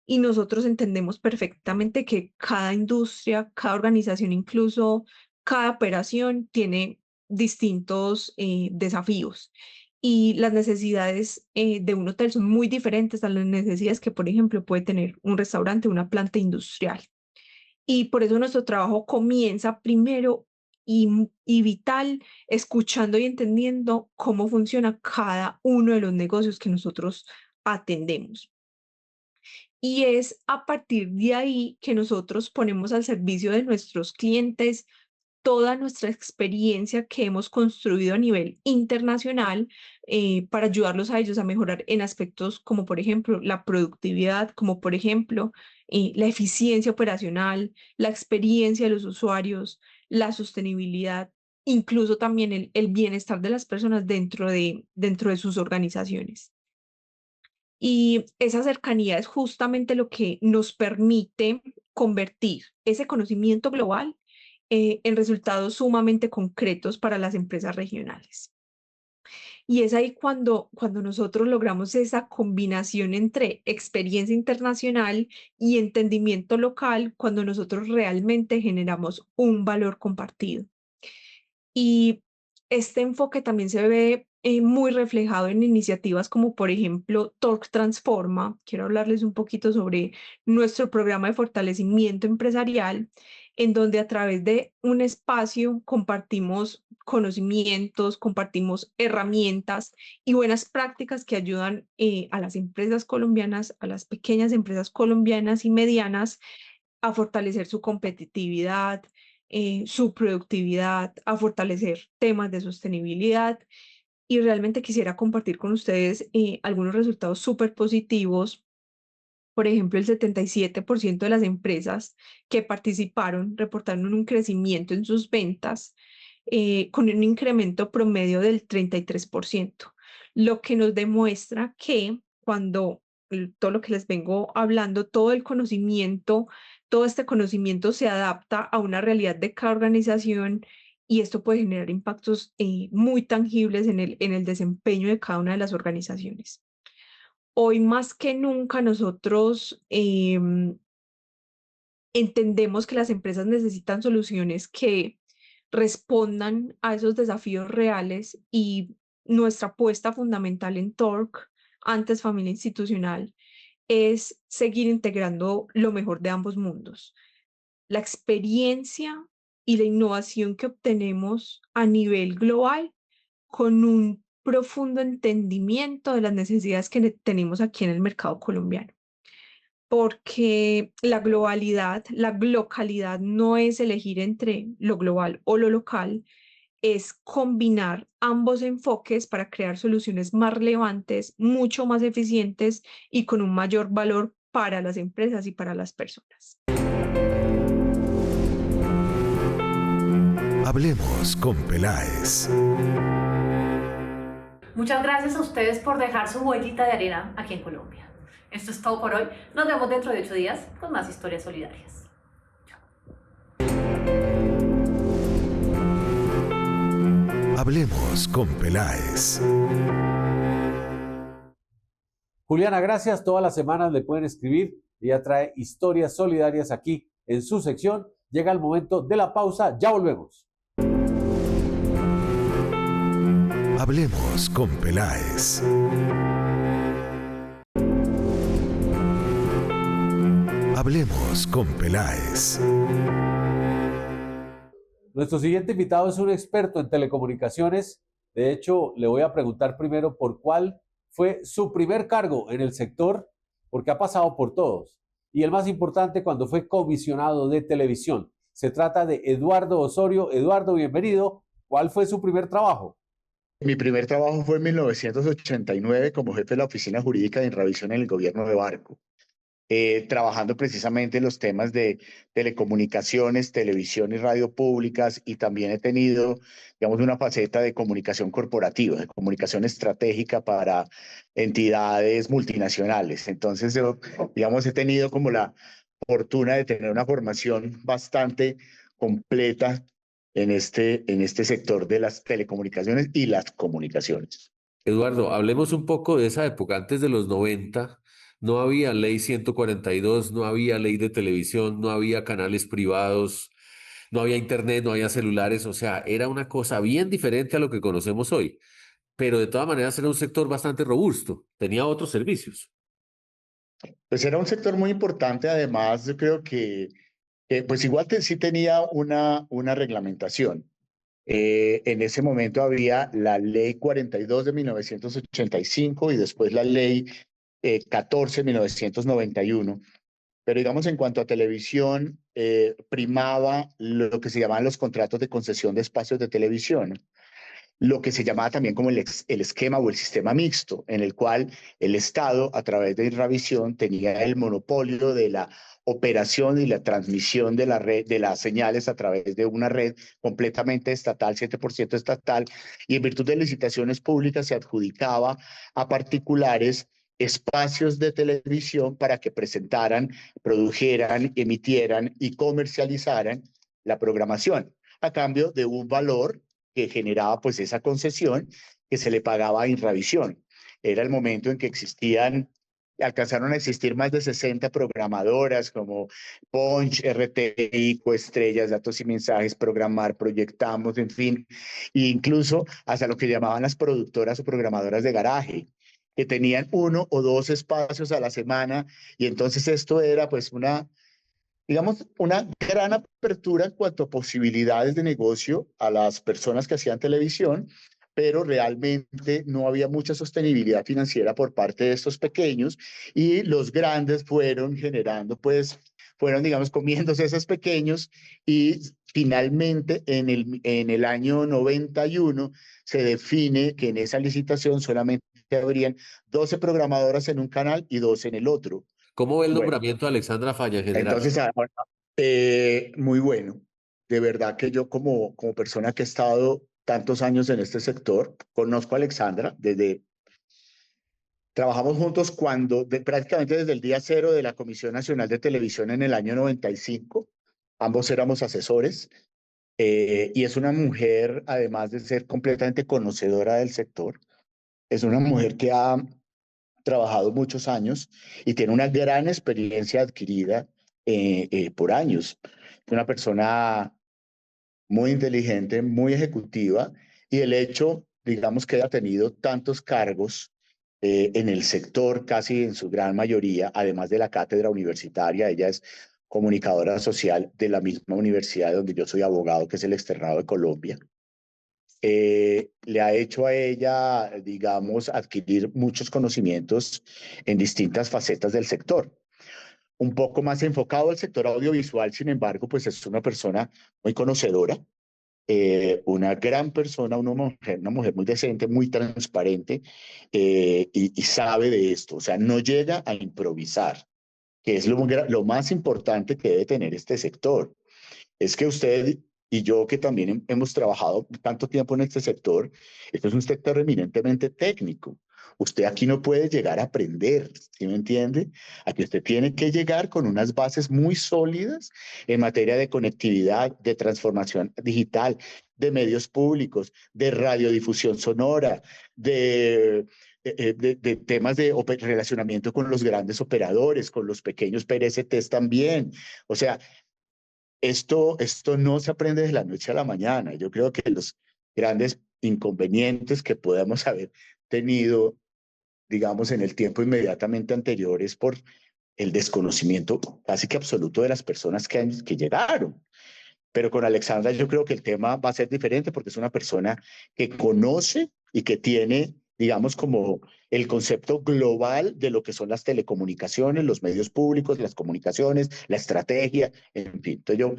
Y nosotros entendemos perfectamente que cada industria, cada organización, incluso cada operación tiene distintos desafíos. Y las necesidades de un hotel son muy diferentes a las necesidades que, por ejemplo, puede tener un restaurante, una planta industrial. Y por eso nuestro trabajo comienza primero y vital, escuchando y entendiendo cómo funciona cada uno de los negocios que nosotros atendemos. Y es a partir de ahí que nosotros ponemos al servicio de nuestros clientes toda nuestra experiencia que hemos construido a nivel internacional para ayudarlos a ellos a mejorar en aspectos como, por ejemplo, la productividad, como, por ejemplo, la eficiencia operacional, la experiencia de los usuarios, la sostenibilidad, incluso también el bienestar de las personas dentro de sus organizaciones. Y esa cercanía es justamente lo que nos permite convertir ese conocimiento global en resultados sumamente concretos para las empresas regionales. Y es ahí cuando nosotros logramos esa combinación entre experiencia internacional y entendimiento local, cuando nosotros realmente generamos un valor compartido. Y este enfoque también se ve muy reflejado en iniciativas como, por ejemplo, Torque Transforma. Quiero hablarles un poquito sobre nuestro programa de fortalecimiento empresarial, en donde a través de un espacio compartimos conocimientos, compartimos herramientas y buenas prácticas que ayudan a las empresas colombianas, a las pequeñas empresas colombianas y medianas a fortalecer su competitividad, su productividad, a fortalecer temas de sostenibilidad. Y realmente quisiera compartir con ustedes algunos resultados súper positivos. Por ejemplo, el 77% de las empresas que participaron reportaron un crecimiento en sus ventas con un incremento promedio del 33%, lo que nos demuestra que cuando todo lo que les vengo hablando, todo este conocimiento se adapta a una realidad de cada organización y esto puede generar impactos muy tangibles en el desempeño de cada una de las organizaciones. Hoy más que nunca nosotros entendemos que las empresas necesitan soluciones que respondan a esos desafíos reales y nuestra apuesta fundamental en Torque, antes Familia Institucional, es seguir integrando lo mejor de ambos mundos. La experiencia y la innovación que obtenemos a nivel global con un profundo entendimiento de las necesidades que tenemos aquí en el mercado colombiano. Porque la globalidad, la localidad no es elegir entre lo global o lo local, es combinar ambos enfoques para crear soluciones más relevantes, mucho más eficientes y con un mayor valor para las empresas y para las personas.
Hablemos con Peláez.
Muchas gracias a ustedes por dejar su huellita de arena aquí en Colombia. Esto es todo por hoy. Nos vemos dentro de 8 días con más historias solidarias.
Hablemos con Peláez.
Juliana, gracias. Todas las semanas le pueden escribir. Ella trae historias solidarias aquí en su sección. Llega el momento de la pausa. Ya volvemos.
Hablemos con Peláez. Hablemos con Peláez.
Nuestro siguiente invitado es un experto en telecomunicaciones. De hecho, le voy a preguntar primero por cuál fue su primer cargo en el sector, porque ha pasado por todos. Y el más importante, cuando fue comisionado de televisión. Se trata de Eduardo Osorio. Eduardo, bienvenido. ¿Cuál fue su primer trabajo?
Mi primer trabajo fue en 1989 como jefe de la oficina jurídica de Inravisión en el gobierno de Barco, trabajando precisamente en los temas de telecomunicaciones, televisión y radio públicas, y también he tenido, digamos, una faceta de comunicación corporativa, de comunicación estratégica para entidades multinacionales. Entonces, yo, digamos, he tenido como la fortuna de tener una formación bastante completa en este sector de las telecomunicaciones y las comunicaciones.
Eduardo, hablemos un poco de esa época. Antes de los 90 no había ley 142, no había ley de televisión, no había canales privados, no había internet, no había celulares. O sea, era una cosa bien diferente a lo que conocemos hoy. Pero de todas maneras era un sector bastante robusto. Tenía otros servicios.
Pues era un sector muy importante, además yo creo que pues igual sí tenía una reglamentación. En ese momento había la ley 42 de 1985 y después la ley 14 de 1991. Pero digamos, en cuanto a televisión, primaba lo que se llamaban los contratos de concesión de espacios de televisión, lo que se llamaba también como el esquema o el sistema mixto, en el cual el Estado, a través de Irravisión, tenía el monopolio de la operación y la transmisión de la red, de las señales a través de una red completamente estatal, 7% estatal, y en virtud de licitaciones públicas se adjudicaba a particulares espacios de televisión para que presentaran, produjeran, emitieran y comercializaran la programación, a cambio de un valor que generaba pues esa concesión que se le pagaba a Inravisión. Era el momento en que alcanzaron a existir más de 60 programadoras como Punch, RTI, Coestrellas, Datos y Mensajes, Programar, Proyectamos, en fin, e incluso hasta lo que llamaban las productoras o programadoras de garaje, que tenían 1 o 2 espacios a la semana, y entonces esto era pues digamos, una gran apertura en cuanto a posibilidades de negocio a las personas que hacían televisión, pero realmente no había mucha sostenibilidad financiera por parte de estos pequeños, y los grandes fueron generando, pues, fueron, digamos, comiéndose esos pequeños, y finalmente en el año 91 se define que en esa licitación solamente habrían 12 programadoras en un canal y 12 en el otro.
¿Cómo ve el
Bueno,
nombramiento de Alexandra Falla en general?
entonces, ahora, muy bueno. De verdad que yo como persona que he estado tantos años en este sector, conozco a Alexandra trabajamos juntos prácticamente desde el día cero de la Comisión Nacional de Televisión en el año 95. Ambos éramos asesores, y es una mujer, además de ser completamente conocedora del sector, es una mujer que ha trabajado muchos años y tiene una gran experiencia adquirida por años. Es una persona muy inteligente, muy ejecutiva, y el hecho, digamos, que haya tenido tantos cargos en el sector, casi en su gran mayoría, además de la cátedra universitaria. Ella es comunicadora social de la misma universidad donde yo soy abogado, que es el Externado de Colombia. Le ha hecho a ella, digamos, adquirir muchos conocimientos en distintas facetas del sector. Un poco más enfocado al sector audiovisual, sin embargo, pues es una persona muy conocedora, una gran persona, una mujer muy decente, muy transparente, y sabe de esto. O sea, no llega a improvisar, que es lo más importante que debe tener este sector. Es que usted y yo, que también hemos trabajado tanto tiempo en este sector, esto es un sector eminentemente técnico. Usted aquí no puede llegar a aprender, ¿sí me entiende? Aquí usted tiene que llegar con unas bases muy sólidas en materia de conectividad, de transformación digital, de medios públicos, de radiodifusión sonora, de temas de relacionamiento con los grandes operadores, con los pequeños PRSTs también. O sea, esto no se aprende de la noche a la mañana. Yo creo que los grandes inconvenientes que podamos haber tenido, digamos, en el tiempo inmediatamente anterior es por el desconocimiento casi que absoluto de las personas que llegaron. Pero con Alexandra yo creo que el tema va a ser diferente, porque es una persona que conoce y que tiene, digamos, como el concepto global de lo que son las telecomunicaciones, los medios públicos, las comunicaciones, la estrategia, en fin. Entonces yo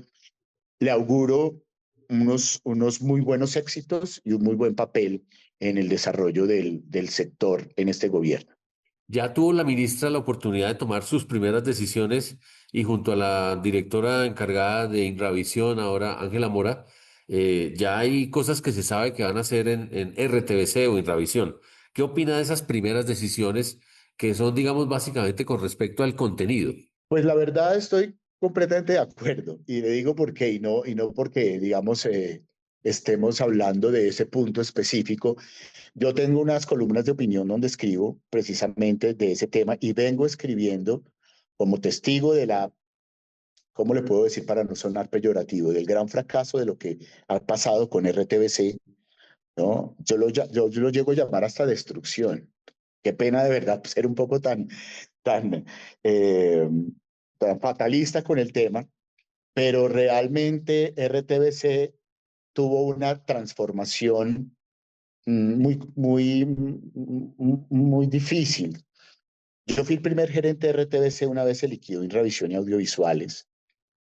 le auguro unos muy buenos éxitos y un muy buen papel en el desarrollo del sector en este gobierno.
Ya tuvo la ministra la oportunidad de tomar sus primeras decisiones y junto a la directora encargada de Inravisión, ahora Ángela Mora, ya hay cosas que se sabe que van a hacer en RTBC o Inravisión. ¿Qué opina de esas primeras decisiones que son, digamos, básicamente con respecto al contenido?
Pues la verdad estoy completamente de acuerdo y le digo por qué y no porque, digamos, estemos hablando de ese punto específico. Yo tengo unas columnas de opinión donde escribo precisamente de ese tema y vengo escribiendo como testigo de la, ¿cómo le puedo decir para no sonar peyorativo? Del gran fracaso de lo que ha pasado con RTBC, ¿no? Yo lo llego a llamar hasta destrucción. Qué pena de verdad ser un poco tan, eh, tan fatalista con el tema, pero realmente RTBC tuvo una transformación muy difícil. Yo fui el primer gerente de RTBC una vez se liquidó Inravisión y Audiovisuales.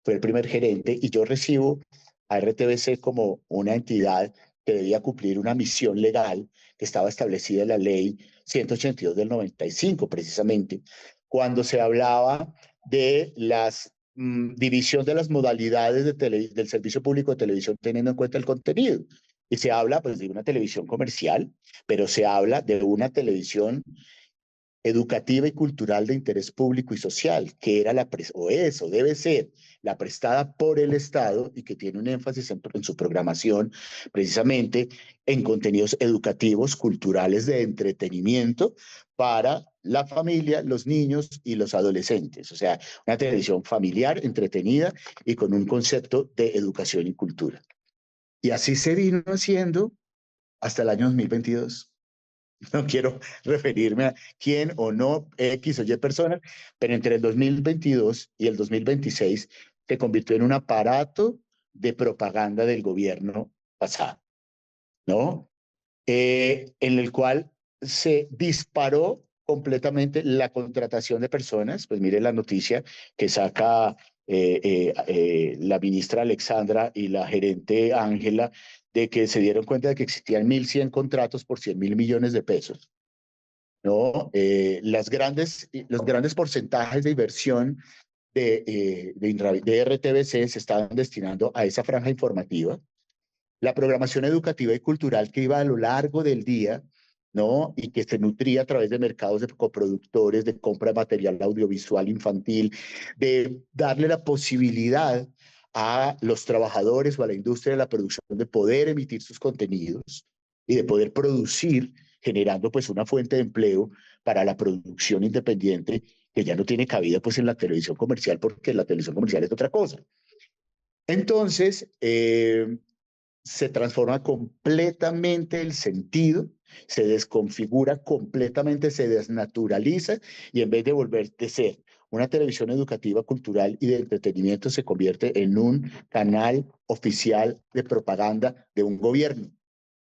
Fue el primer gerente y yo recibo a RTBC como una entidad que debía cumplir una misión legal que estaba establecida en la ley 182 del 95, precisamente, cuando se hablaba de las división de las modalidades del servicio público de televisión teniendo en cuenta el contenido. Y se habla pues de una televisión comercial, pero se habla de una televisión educativa y cultural de interés público y social, que era o es o debe ser la prestada por el Estado y que tiene un énfasis en su programación precisamente en contenidos educativos, culturales, de entretenimiento para la familia, los niños y los adolescentes. O sea, una televisión familiar, entretenida y con un concepto de educación y cultura. Y así se vino haciendo hasta el año 2022. No quiero referirme a quién o no, X o Y personas, pero entre el 2022 y el 2026 se convirtió en un aparato de propaganda del gobierno pasado, ¿no? En el cual se disparó completamente la contratación de personas. Pues mire la noticia que saca la ministra Alexandra y la gerente Ángela, de que se dieron cuenta de que existían 1.100 contratos por 100.000 millones de pesos, ¿no? Los grandes porcentajes de inversión de RTBC se estaban destinando a esa franja informativa. La programación educativa y cultural que iba a lo largo del día, ¿no? Y que se nutría a través de mercados de coproductores, de compra de material audiovisual infantil, de darle la posibilidad a los trabajadores o a la industria de la producción de poder emitir sus contenidos y de poder producir, generando pues una fuente de empleo para la producción independiente que ya no tiene cabida pues en la televisión comercial, porque la televisión comercial es otra cosa. Entonces, se transforma completamente el sentido, se desconfigura completamente, se desnaturaliza y en vez de volver a ser una televisión educativa, cultural y de entretenimiento, se convierte en un canal oficial de propaganda de un gobierno.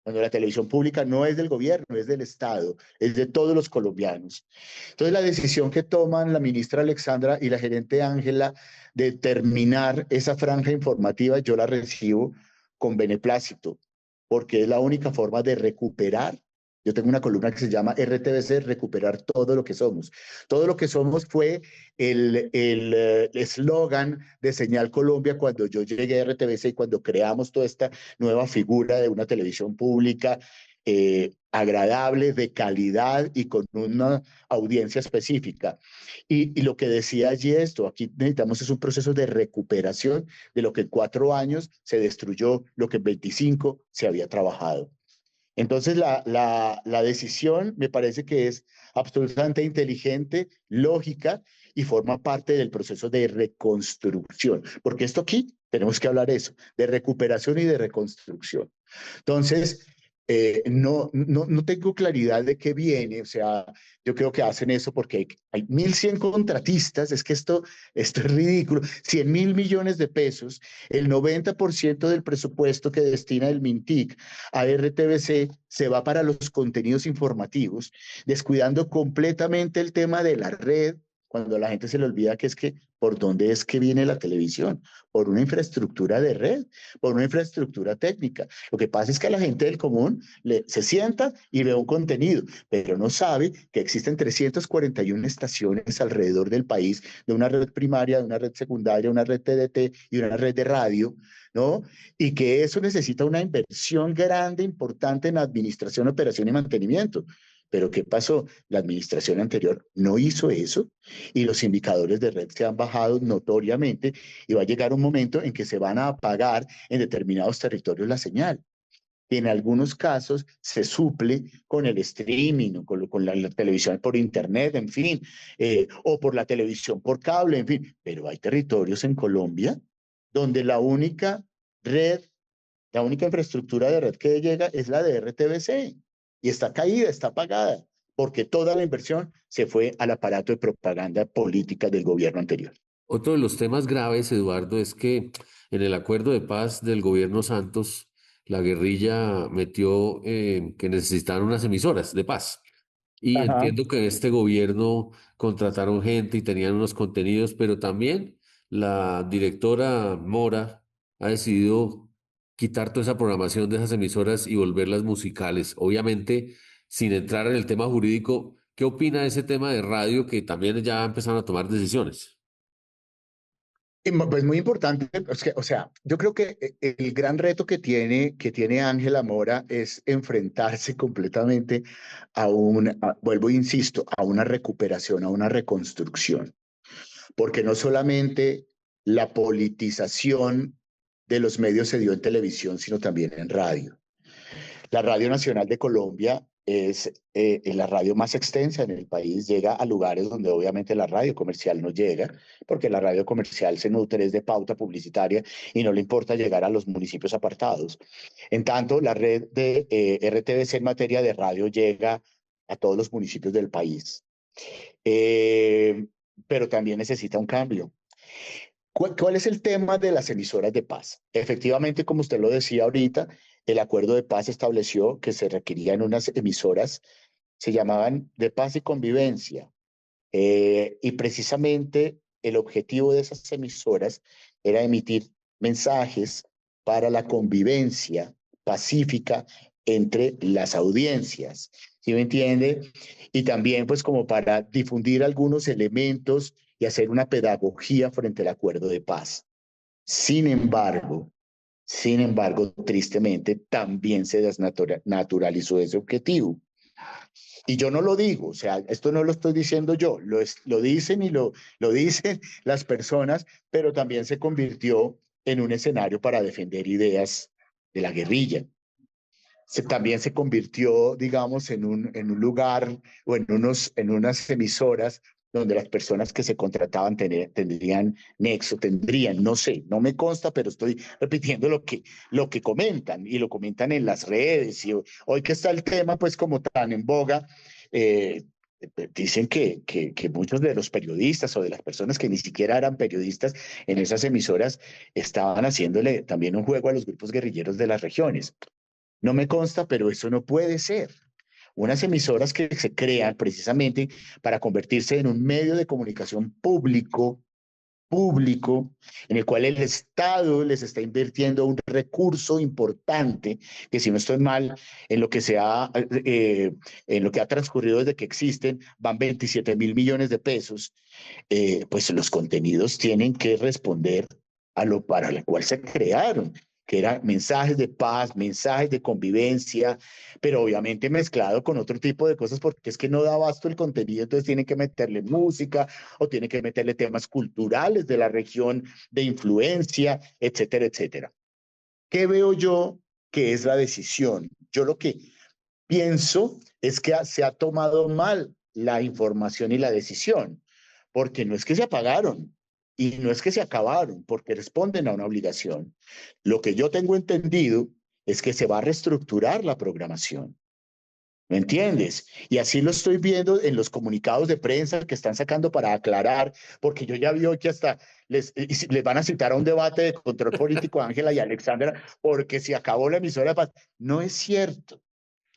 Cuando la televisión pública no es del gobierno, es del Estado, es de todos los colombianos. Entonces la decisión que toman la ministra Alexandra y la gerente Ángela de terminar esa franja informativa, yo la recibo con beneplácito, porque es la única forma de recuperar. Yo tengo una columna que se llama RTBC, recuperar todo lo que somos. Todo lo que somos fue el eslogan de Señal Colombia cuando yo llegué a RTBC y cuando creamos toda esta nueva figura de una televisión pública agradable, de calidad y con una audiencia específica. Y lo que decía allí aquí necesitamos es un proceso de recuperación de lo que en 4 años se destruyó, lo que en 25 se había trabajado. Entonces la decisión me parece que es absolutamente inteligente, lógica y forma parte del proceso de reconstrucción, porque esto aquí tenemos que hablar eso, de recuperación y de reconstrucción. Entonces, no tengo claridad de qué viene, o sea, yo creo que hacen eso porque hay 1.100 contratistas, es que esto es ridículo, 100.000 millones de pesos, el 90% del presupuesto que destina el MINTIC a RTBC se va para los contenidos informativos, descuidando completamente el tema de la red, cuando a la gente se le olvida que es que por dónde es que viene la televisión, por una infraestructura de red, por una infraestructura técnica. Lo que pasa es que a la gente del común se sienta y ve un contenido, pero no sabe que existen 341 estaciones alrededor del país, de una red primaria, de una red secundaria, una red TDT y una red de radio, ¿no? Y que eso necesita una inversión grande, importante en administración, operación y mantenimiento. Pero ¿qué pasó? La administración anterior no hizo eso y los indicadores de red se han bajado notoriamente y va a llegar un momento en que se van a apagar en determinados territorios la señal. En algunos casos se suple con el streaming o con la televisión por internet, en fin, o por la televisión por cable, en fin. Pero hay territorios en Colombia donde la única infraestructura de red que llega es la de RTBC y está caída, está apagada, porque toda la inversión se fue al aparato de propaganda política del gobierno anterior.
Otro de los temas graves, Eduardo, es que en el acuerdo de paz del gobierno Santos, la guerrilla metió que necesitaban unas emisoras de paz. Y
Ajá.
entiendo que en este gobierno contrataron gente y tenían unos contenidos, pero también la directora Mora ha decidido quitar toda esa programación de esas emisoras y volverlas musicales. Obviamente, sin entrar en el tema jurídico, ¿qué opina de ese tema de radio que también ya empezaron a tomar decisiones?
Pues muy importante, o sea, yo creo que el gran reto que tiene Ángela Mora es enfrentarse completamente vuelvo e insisto, a una recuperación, a una reconstrucción, porque no solamente la politización de los medios se dio en televisión, sino también en radio. La Radio Nacional de Colombia es la radio más extensa en el país, llega a lugares donde obviamente la radio comercial no llega, porque la radio comercial se nutre de pauta publicitaria y no le importa llegar a los municipios apartados. En tanto, la red de RTBC en materia de radio llega a todos los municipios del país. Pero también necesita un cambio. ¿Cuál es el tema de las emisoras de paz? Efectivamente, como usted lo decía ahorita, el acuerdo de paz estableció que se requerían unas emisoras, se llamaban de paz y convivencia, y precisamente el objetivo de esas emisoras era emitir mensajes para la convivencia pacífica entre las audiencias, ¿sí me entiende? Y también pues como para difundir algunos elementos y hacer una pedagogía frente al acuerdo de paz. Sin embargo, tristemente, también se desnaturalizó ese objetivo. Y yo no lo digo, o sea, esto no lo estoy diciendo yo, lo dicen y lo dicen las personas, pero también se convirtió en un escenario para defender ideas de la guerrilla. También se convirtió, digamos, en un lugar o en unas emisoras donde las personas que se contrataban tendrían nexo, no sé, no me consta, pero estoy repitiendo lo que comentan y lo comentan en las redes. Y hoy que está el tema, pues como tan en boga, dicen que muchos de los periodistas o de las personas que ni siquiera eran periodistas en esas emisoras estaban haciéndole también un juego a los grupos guerrilleros de las regiones. No me consta, pero eso no puede ser. Unas emisoras que se crean precisamente para convertirse en un medio de comunicación público, en el cual el Estado les está invirtiendo un recurso importante, que si no estoy mal, en lo que ha transcurrido desde que existen, van 27.000 millones de pesos, pues los contenidos tienen que responder a lo para lo cual se crearon, que eran mensajes de paz, mensajes de convivencia, pero obviamente mezclado con otro tipo de cosas, porque es que no da abasto el contenido, entonces tienen que meterle música o tienen que meterle temas culturales de la región de influencia, etcétera, etcétera. ¿Qué veo yo que es la decisión? Yo lo que pienso es que se ha tomado mal la información y la decisión, porque no es que se apagaron, y no es que se acabaron, porque responden a una obligación. Lo que yo tengo entendido es que se va a reestructurar la programación. ¿Me entiendes? Y así lo estoy viendo en los comunicados de prensa que están sacando para aclarar, porque yo ya vi hoy que hasta les van a citar a un debate de control político a Ángela y Alexandra, porque se acabó la emisora de paz. No es cierto.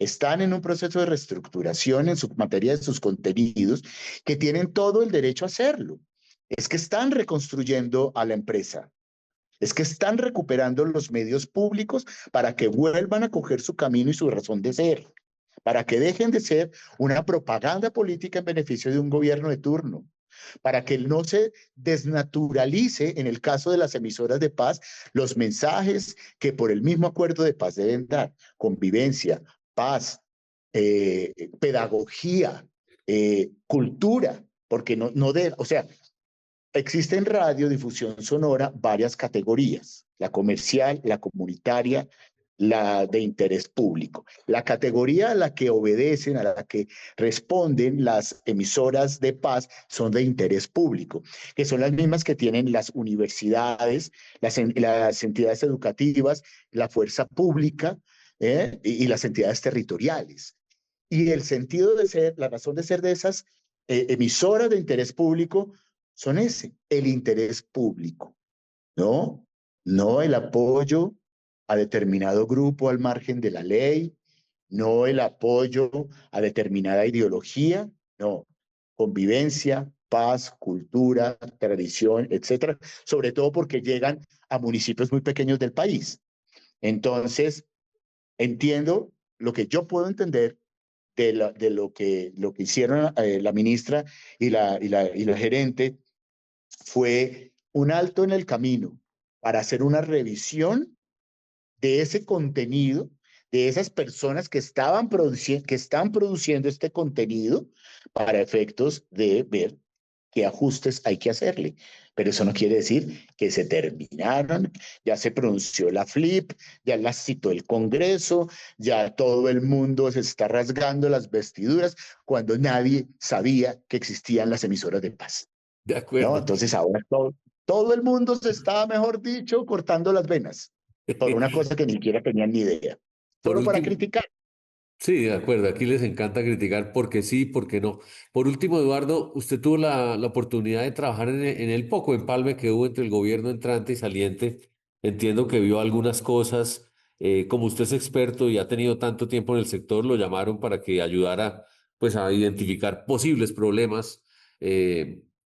están en un proceso de reestructuración en su materia de sus contenidos, que tienen todo el derecho a hacerlo. Es que están reconstruyendo a la empresa, es que están recuperando los medios públicos para que vuelvan a coger su camino y su razón de ser, para que dejen de ser una propaganda política en beneficio de un gobierno de turno, para que no se desnaturalice, en el caso de las emisoras de paz, los mensajes que por el mismo acuerdo de paz deben dar: convivencia, paz, pedagogía, cultura, porque o sea, existe en radiodifusión sonora varias categorías: la comercial, la comunitaria, la de interés público. La categoría a la que obedecen, a la que responden las emisoras de paz, son de interés público, que son las mismas que tienen las universidades, las entidades educativas, la fuerza pública, y las entidades territoriales. Y el sentido de ser, la razón de ser de esas emisoras de interés público son el interés público, ¿no? No el apoyo a determinado grupo al margen de la ley, no el apoyo a determinada ideología, no. Convivencia, paz, cultura, tradición, etcétera, sobre todo porque llegan a municipios muy pequeños del país. Entonces, entiendo lo que yo puedo entender de lo que hicieron la ministra y la gerente fue un alto en el camino para hacer una revisión de ese contenido, de esas personas que están produciendo este contenido, para efectos de ver qué ajustes hay que hacerle. Pero eso no quiere decir que se terminaron, ya se pronunció la FLIP, ya la citó el Congreso, ya todo el mundo se está rasgando las vestiduras cuando nadie sabía que existían las emisoras de paz.
De acuerdo.
¿No? Entonces ahora todo el mundo se está, mejor dicho, cortando las venas por una cosa que ni siquiera tenían ni idea. Solo para criticar.
Sí, de acuerdo. Aquí les encanta criticar porque sí, porque no. Por último, Eduardo, usted tuvo la oportunidad de trabajar en el poco empalme que hubo entre el gobierno entrante y saliente. Entiendo que vio algunas cosas. Como usted es experto y ha tenido tanto tiempo en el sector, lo llamaron para que ayudara, pues, a identificar posibles problemas.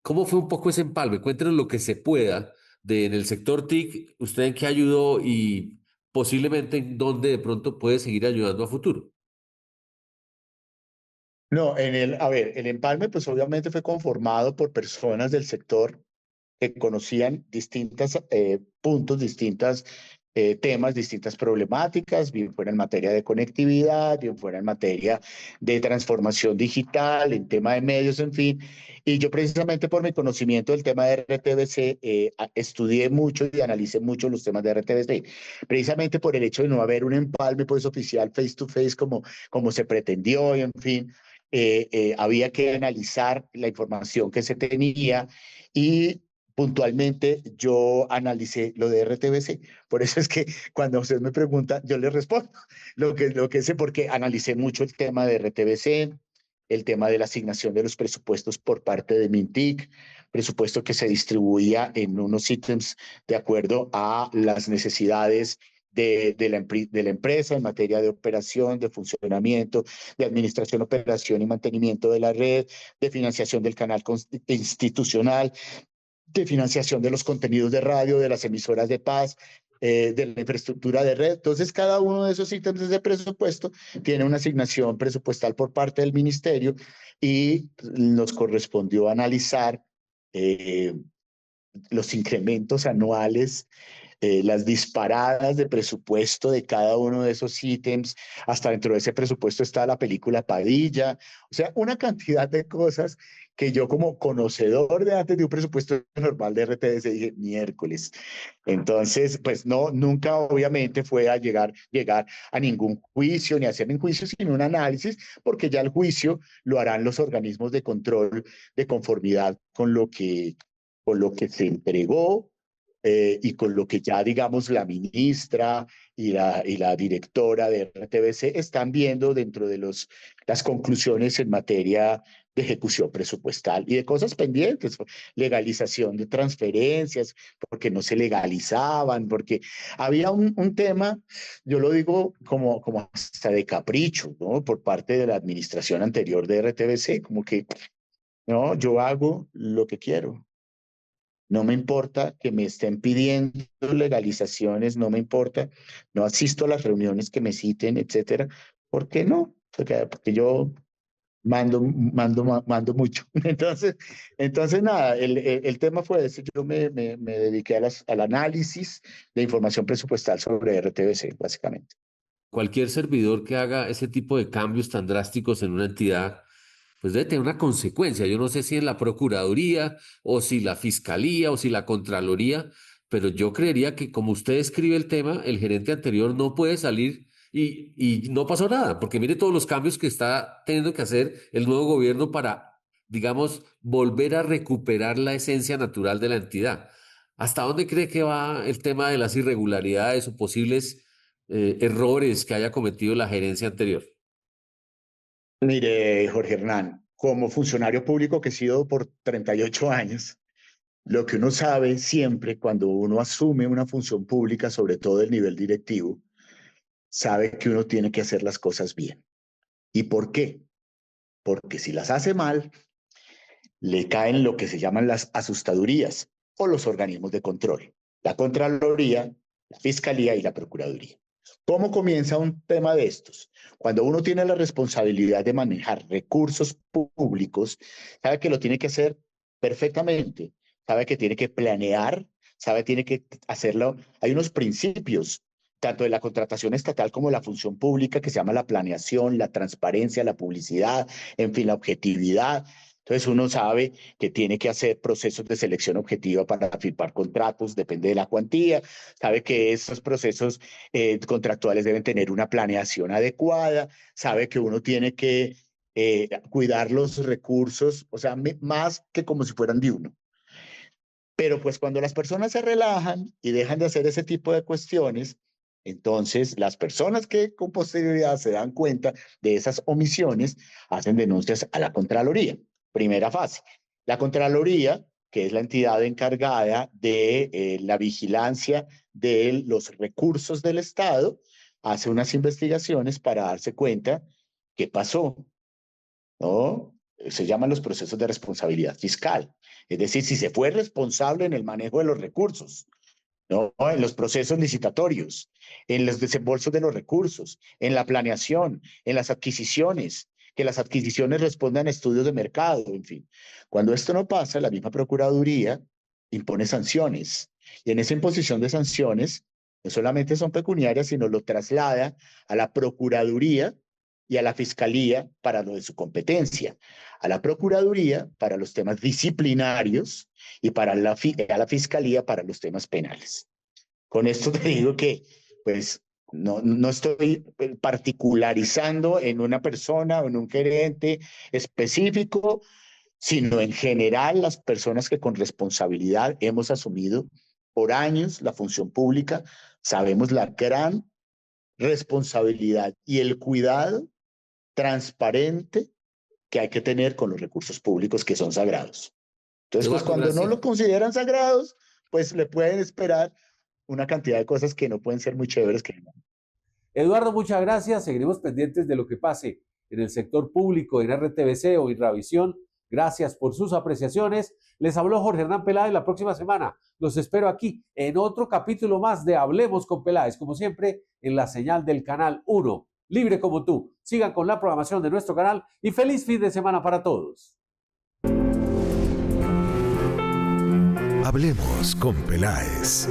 ¿Cómo fue un poco ese empalme? Cuéntenos lo que se pueda en el sector TIC, usted en qué ayudó y posiblemente en dónde de pronto puede seguir ayudando a futuro.
No, a ver, el empalme pues obviamente fue conformado por personas del sector que conocían distintos puntos, distintos temas, distintas problemáticas, bien fuera en materia de conectividad, bien fuera en materia de transformación digital, en tema de medios, en fin. Y yo precisamente por mi conocimiento del tema de RTBC, estudié mucho y analicé mucho los temas de RTBC, precisamente por el hecho de no haber un empalme pues oficial face to face como se pretendió, y en fin. Había que analizar la información que se tenía y puntualmente yo analicé lo de RTBC. Por eso es que cuando usted me pregunta, yo le respondo lo que sé, porque analicé mucho el tema de RTBC, el tema de la asignación de los presupuestos por parte de Mintic, presupuesto que se distribuía en unos ítems de acuerdo a las necesidades de la empresa en materia de operación, de funcionamiento, de administración, operación y mantenimiento de la red, de financiación del canal institucional, de financiación de los contenidos de radio, de las emisoras de paz, de la infraestructura de red. Entonces, cada uno de esos ítems de presupuesto tiene una asignación presupuestal por parte del ministerio y nos correspondió analizar los incrementos anuales, las disparadas de presupuesto de cada uno de esos ítems. Hasta dentro de ese presupuesto está la película Padilla, o sea, una cantidad de cosas que yo como conocedor de antes de un presupuesto normal de RTBC dije, miércoles. Entonces, pues no, nunca obviamente fue a llegar a ningún juicio ni a hacer un juicio, sino un análisis, porque ya el juicio lo harán los organismos de control de conformidad con lo que se entregó, y con lo que ya, digamos, la ministra y la directora de RTBC están viendo dentro de las conclusiones en materia de ejecución presupuestal y de cosas pendientes, legalización de transferencias, porque no se legalizaban, porque había un tema, yo lo digo como hasta de capricho, ¿no? Por parte de la administración anterior de RTBC, como que, no, yo hago lo que quiero. No me importa que me estén pidiendo legalizaciones, no me importa, no asisto a las reuniones que me citen, etcétera. ¿Por qué no? Porque yo mando mucho. Entonces nada, el tema fue ese. Yo me dediqué al análisis de información presupuestal sobre RTBC, básicamente.
Cualquier servidor que haga ese tipo de cambios tan drásticos en una entidad, pues debe tener una consecuencia. Yo no sé si en la Procuraduría o si la Fiscalía o si la Contraloría, pero yo creería que como usted escribe el tema, el gerente anterior no puede salir y no pasó nada, porque mire todos los cambios que está teniendo que hacer el nuevo gobierno para, digamos, volver a recuperar la esencia natural de la entidad. ¿Hasta dónde cree que va el tema de las irregularidades o posibles errores que haya cometido la gerencia anterior?
Mire, Jorge Hernán, como funcionario público que he sido por 38 años, lo que uno sabe siempre cuando uno asume una función pública, sobre todo el nivel directivo, sabe que uno tiene que hacer las cosas bien. ¿Y por qué? Porque si las hace mal, le caen lo que se llaman las asustadurías o los organismos de control, la Contraloría, la Fiscalía y la Procuraduría. ¿Cómo comienza un tema de estos? Cuando uno tiene la responsabilidad de manejar recursos públicos, sabe que lo tiene que hacer perfectamente, sabe que tiene que planear, sabe que tiene que hacerlo. Hay unos principios, tanto de la contratación estatal como de la función pública, que se llama la planeación, la transparencia, la publicidad, en fin, la objetividad. Entonces uno sabe que tiene que hacer procesos de selección objetiva para firmar contratos, depende de la cuantía, sabe que esos procesos contractuales deben tener una planeación adecuada, sabe que uno tiene que cuidar los recursos, o sea, más que como si fueran de uno. Pero pues cuando las personas se relajan y dejan de hacer ese tipo de cuestiones, entonces las personas que con posterioridad se dan cuenta de esas omisiones hacen denuncias a la Contraloría. Primera fase. La Contraloría, que es la entidad encargada de la vigilancia de los recursos del Estado, hace unas investigaciones para darse cuenta qué pasó, ¿no? Se llaman los procesos de responsabilidad fiscal. Es decir, si se fue responsable en el manejo de los recursos, ¿no? En los procesos licitatorios, en los desembolsos de los recursos, en la planeación, en las adquisiciones, que las adquisiciones respondan a estudios de mercado, en fin. Cuando esto no pasa, la misma Procuraduría impone sanciones. Y en esa imposición de sanciones, no solamente son pecuniarias, sino lo traslada a la Procuraduría y a la Fiscalía para lo de su competencia. A la Procuraduría para los temas disciplinarios y a la Fiscalía para los temas penales. Con esto te digo que, pues, no estoy particularizando en una persona o en un gerente específico, sino en general las personas que con responsabilidad hemos asumido por años la función pública, sabemos la gran responsabilidad y el cuidado transparente que hay que tener con los recursos públicos que son sagrados. Entonces, pues cuando no lo consideran sagrados, pues le pueden esperar una cantidad de cosas que no pueden ser muy chéveres.
Eduardo, muchas gracias. Seguiremos pendientes de lo que pase en el sector público, en RTBC o Irravisión. Gracias por sus apreciaciones. Les habló Jorge Hernán Peláez. La próxima semana los espero aquí en otro capítulo más de Hablemos con Peláez, como siempre en la señal del Canal 1, libre como tú. Sigan con la programación de nuestro canal y feliz fin de semana para todos.
Hablemos con Peláez.